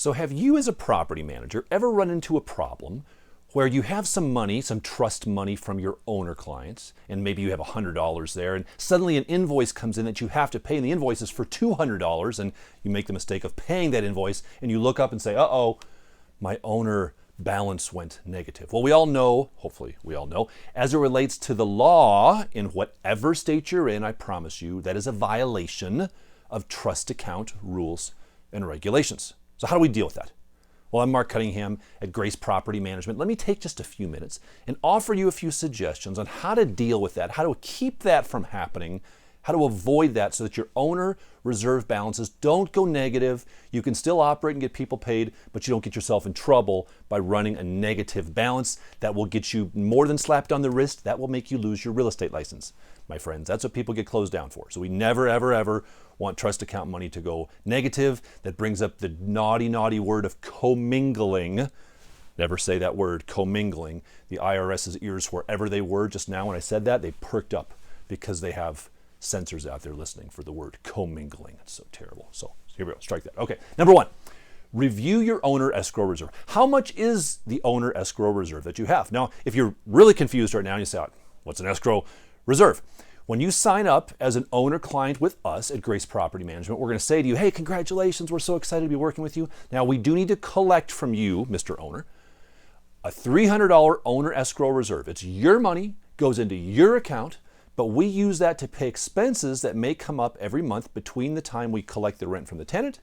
So have you as a property manager ever run into a problem where you have some money, some trust money from your owner clients, and maybe you have $100 there, and suddenly an invoice comes in that you have to pay, and the invoice is for $200, and you make the mistake of paying that invoice, and you look up and say, uh-oh, my owner balance went negative. Well, we all know, hopefully we all know, as it relates to the law, in whatever state you're in, I promise you, that is a violation of trust account rules and regulations. So how do we deal with that? Well, I'm Marc Cunningham at Grace Property Management. Let me take just a few minutes and offer you a few suggestions on how to deal with that, how to keep that from happening, how to avoid that so that your owner reserve balances don't go negative. You can still operate and get people paid, but you don't get yourself in trouble by running a negative balance. That will get you more than slapped on the wrist. That will make you lose your real estate license, my friends. That's what people get closed down for. So we never, ever, ever want trust account money to go negative. That brings up the naughty, naughty word of commingling. Never say that word, commingling. The IRS's ears, wherever they were just now when I said that, they perked up because they have censors out there listening for the word commingling. It's so terrible. So here we go, strike that. Okay, number one, review your owner escrow reserve. How much is the owner escrow reserve that you have? Now, if you're really confused right now and you say, what's an escrow reserve? When you sign up as an owner client with us at Grace Property Management, we're going to say to you, hey, congratulations, we're so excited to be working with you. Now, we do need to collect from you, Mr. Owner, a $300 owner escrow reserve. It's your money, goes into your account, but we use that to pay expenses that may come up every month between the time we collect the rent from the tenant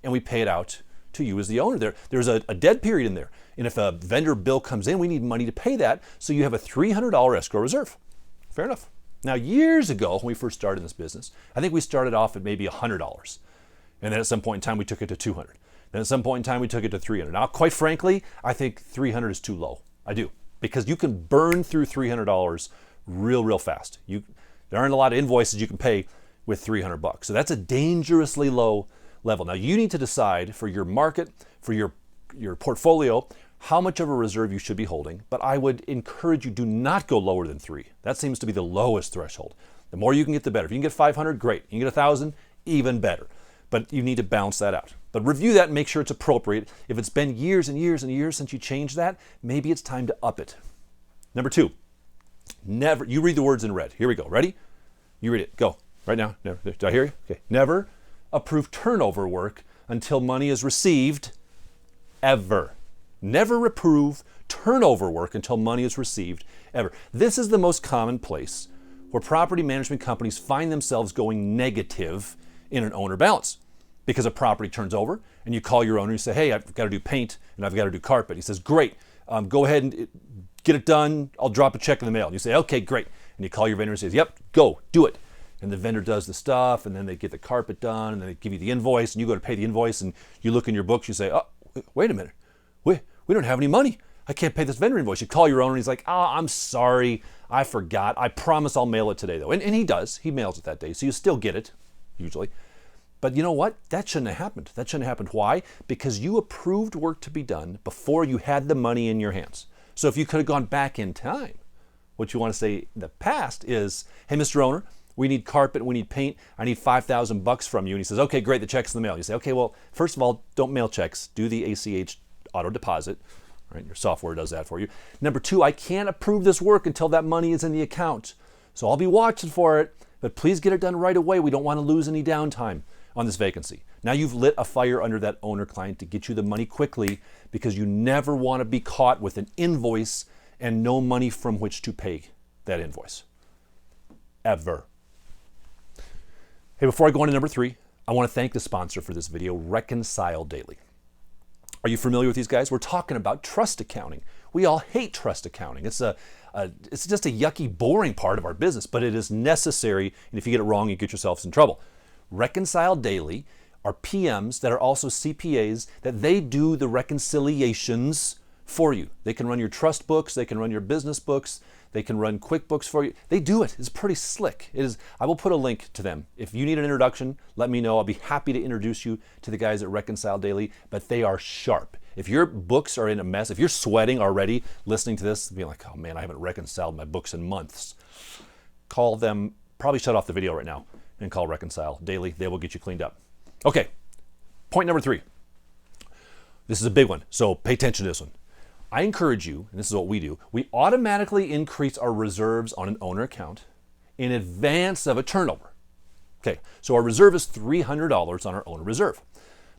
and we pay it out to you as the owner. There's a dead period in there. And if a vendor bill comes in, we need money to pay that. So you have a $300 escrow reserve. Fair enough. Now, years ago, when we first started in this business, I think we started off at maybe $100. And then at some point in time, we took it to $200. Then at some point in time, we took it to $300. Now, quite frankly, I think $300 is too low. I do. Because you can burn through $300 real fast. There aren't a lot of invoices you can pay with $300. So that's a dangerously low level. Now, you need to decide for your market, for your portfolio, how much of a reserve you should be holding, but I would encourage you, do not go lower than 3. That seems to be the lowest threshold. The more you can get, the better. If you can get 500, great. You can get 1,000, even better. But you need to balance that out. But review that and make sure it's appropriate. If it's been years and years and years since you changed that, maybe it's time to up it. Number 2, never, you read the words in red. Here we go. Ready? You read it. Go. Right now. Never. Did I hear you? Okay. Never approve turnover work until money is received, ever. Never approve turnover work until money is received, ever. This is the most common place where property management companies find themselves going negative in an owner balance. Because a property turns over and you call your owner and you say, hey, I've got to do paint and I've got to do carpet. He says, great, go ahead and get it done. I'll drop a check in the mail. And you say, okay, great. And you call your vendor and says, yep, go, do it. And the vendor does the stuff and then they get the carpet done and then they give you the invoice and you go to pay the invoice and you look in your books, you say, oh, wait a minute. We don't have any money. I can't pay this vendor invoice. You call your owner and he's like, oh, I'm sorry. I forgot. I promise I'll mail it today though. And he does. He mails it that day. So you still get it, usually. But you know what? That shouldn't have happened. That shouldn't have happened. Why? Because you approved work to be done before you had the money in your hands. So if you could have gone back in time, what you want to say in the past is, hey, Mr. Owner, we need carpet, we need paint, I need $5,000 from you. And he says, okay, great, the check's in the mail. You say, okay, well, first of all, don't mail checks. Do the ACH auto deposit. Right? Your software does that for you. Number 2, I can't approve this work until that money is in the account. So I'll be watching for it, but please get it done right away. We don't want to lose any downtime on this vacancy. Now you've lit a fire under that owner client to get you the money quickly because you never want to be caught with an invoice and no money from which to pay that invoice. Ever. Hey, before I go on to number 3, I want to thank the sponsor for this video, Reconcile Daily. Are you familiar with these guys? We're talking about trust accounting. We all hate trust accounting. It's just a yucky, boring part of our business, but it is necessary. And if you get it wrong, you get yourselves in trouble. Reconcile Daily are PMs that are also CPAs that they do the reconciliations for you. They can run your trust books. They can run your business books. They can run QuickBooks for you. They do it. It's pretty slick. It is. I will put a link to them. If you need an introduction, let me know. I'll be happy to introduce you to the guys at Reconcile Daily, but they are sharp. If your books are in a mess, if you're sweating already listening to this, being like, oh man, I haven't reconciled my books in months, call them, probably shut off the video right now and call Reconcile Daily. They will get you cleaned up. Okay, point number 3. This is a big one, so pay attention to this one. I encourage you, and this is what we do, we automatically increase our reserves on an owner account in advance of a turnover. Okay, so our reserve is $300 on our owner reserve.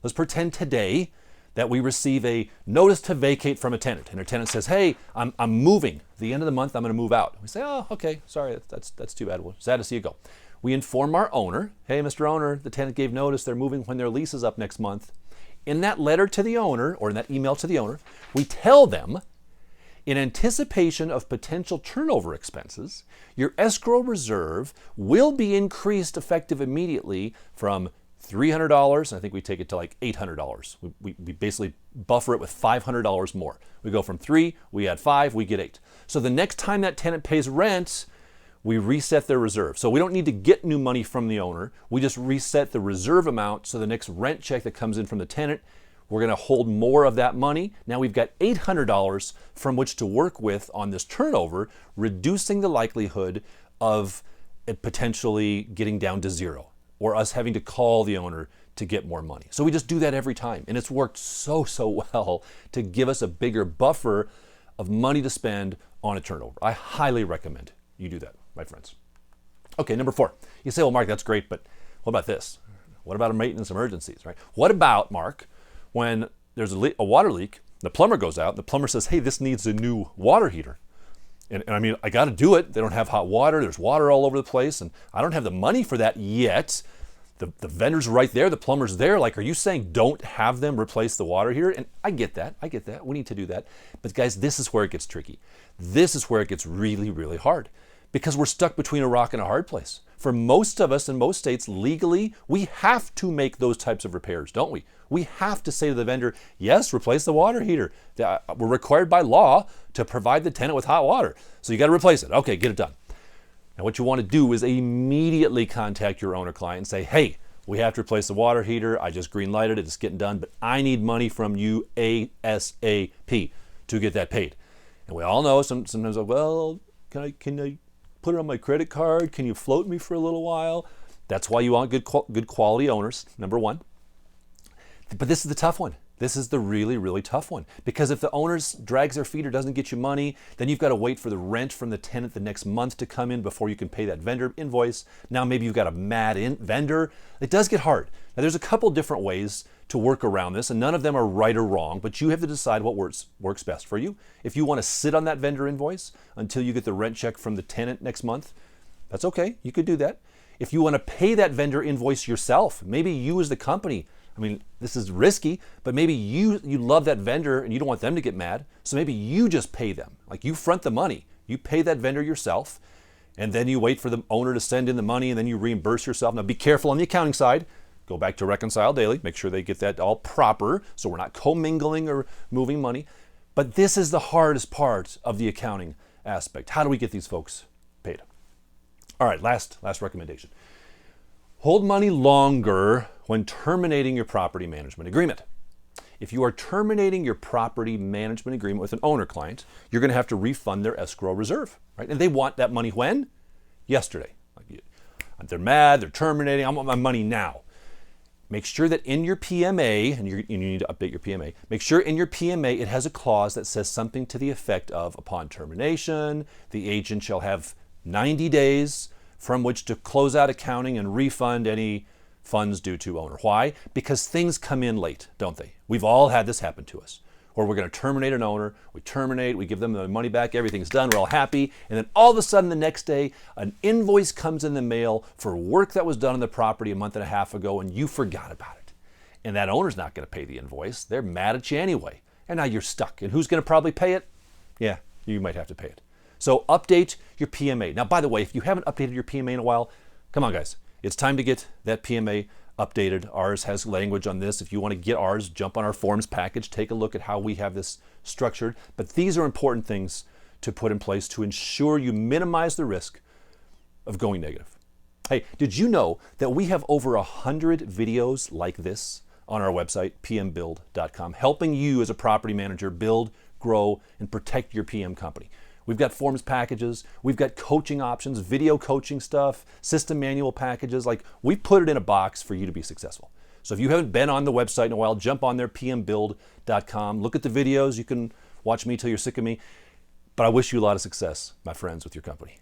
Let's pretend today that we receive a notice to vacate from a tenant, and our tenant says, hey, I'm moving. At the end of the month, I'm going to move out. We say, oh, okay, sorry, that's too bad. We're sad to see you go. We inform our owner, hey, Mr. Owner, the tenant gave notice they're moving when their lease is up next month. In that letter to the owner, or in that email to the owner, we tell them, in anticipation of potential turnover expenses, your escrow reserve will be increased effective immediately from $300, I think we take it to like $800. We basically buffer it with $500 more. We go from 3, we add 5, we get 8. So the next time that tenant pays rent, we reset their reserve. So we don't need to get new money from the owner. We just reset the reserve amount, so the next rent check that comes in from the tenant, we're going to hold more of that money. Now we've got $800 from which to work with on this turnover, reducing the likelihood of it potentially getting down to zero, or us having to call the owner to get more money. So we just do that every time. And it's worked so well to give us a bigger buffer of money to spend on a turnover. I highly recommend you do that, my friends. Okay, number 4. You say, well, Mark, that's great, but what about this? What about maintenance emergencies, right? What about, Mark, when there's a water leak, the plumber goes out, the plumber says, hey, this needs a new water heater. And I mean, I got to do it. They don't have hot water. There's water all over the place, and I don't have the money for that yet. The vendor's right there. The plumber's there. Like, are you saying don't have them replace the water heater? And I get that. We need to do that. But guys, this is where it gets tricky. This is where it gets really, really hard, because we're stuck between a rock and a hard place. For most of us in most states, legally, we have to make those types of repairs, don't we? We have to say to the vendor, yes, replace the water heater. We're required by law to provide the tenant with hot water. So you got to replace it. Okay, get it done. Now what you want to do is immediately contact your owner client and say, hey, we have to replace the water heater. I just green lighted it. It's getting done, but I need money from you ASAP to get that paid. And we all know sometimes, well, can I put it on my credit card? Can you float me for a little while? That's why you want good quality owners, number 1. But this is the tough one. This is the really, really tough one. Because if the owner drags their feet or doesn't get you money, then you've got to wait for the rent from the tenant the next month to come in before you can pay that vendor invoice. Now maybe you've got a mad vendor. It does get hard. Now there's a couple different ways to work around this, and none of them are right or wrong, but you have to decide what works best for you. If you want to sit on that vendor invoice until you get the rent check from the tenant next month, that's okay. You could do that. If you want to pay that vendor invoice yourself, maybe you as the company, I mean, this is risky, but maybe you love that vendor and you don't want them to get mad, so maybe you just pay them. Like, you front the money. You pay that vendor yourself, and then you wait for the owner to send in the money, and then you reimburse yourself. Now be careful on the accounting side. Go back to Reconcile Daily. Make sure they get that all proper so we're not commingling or moving money. But this is the hardest part of the accounting aspect. How do we get these folks paid? All right, last recommendation. Hold money longer when terminating your property management agreement. If you are terminating your property management agreement with an owner client, you're going to have to refund their escrow reserve, right? And they want that money when? Yesterday. They're mad, they're terminating, I want my money now. Make sure that in your PMA, and you need to update your PMA, make sure in your PMA it has a clause that says something to the effect of, upon termination, the agent shall have 90 days from which to close out accounting and refund any funds due to owner. Why? Because things come in late, don't they? We've all had this happen to us, where we're going to terminate an owner, we give them the money back, everything's done, we're all happy, and then all of a sudden the next day, an invoice comes in the mail for work that was done on the property a month and a half ago, and you forgot about it. And that owner's not going to pay the invoice. They're mad at you anyway. And now you're stuck. And who's going to probably pay it? Yeah, you might have to pay it. So update your PMA. Now, by the way, if you haven't updated your PMA in a while, come on, guys. It's time to get that PMA updated. Ours has language on this. If you want to get ours, jump on our forms package, take a look at how we have this structured. But these are important things to put in place to ensure you minimize the risk of going negative. Hey, did you know that we have over 100 videos like this on our website, pmbuild.com, helping you as a property manager build, grow, and protect your PM company? We've got forms packages, we've got coaching options, video coaching stuff, system manual packages. Like, we put it in a box for you to be successful. So if you haven't been on the website in a while, jump on there, pmbuild.com. Look at the videos. You can watch me till you're sick of me. But I wish you a lot of success, my friends, with your company.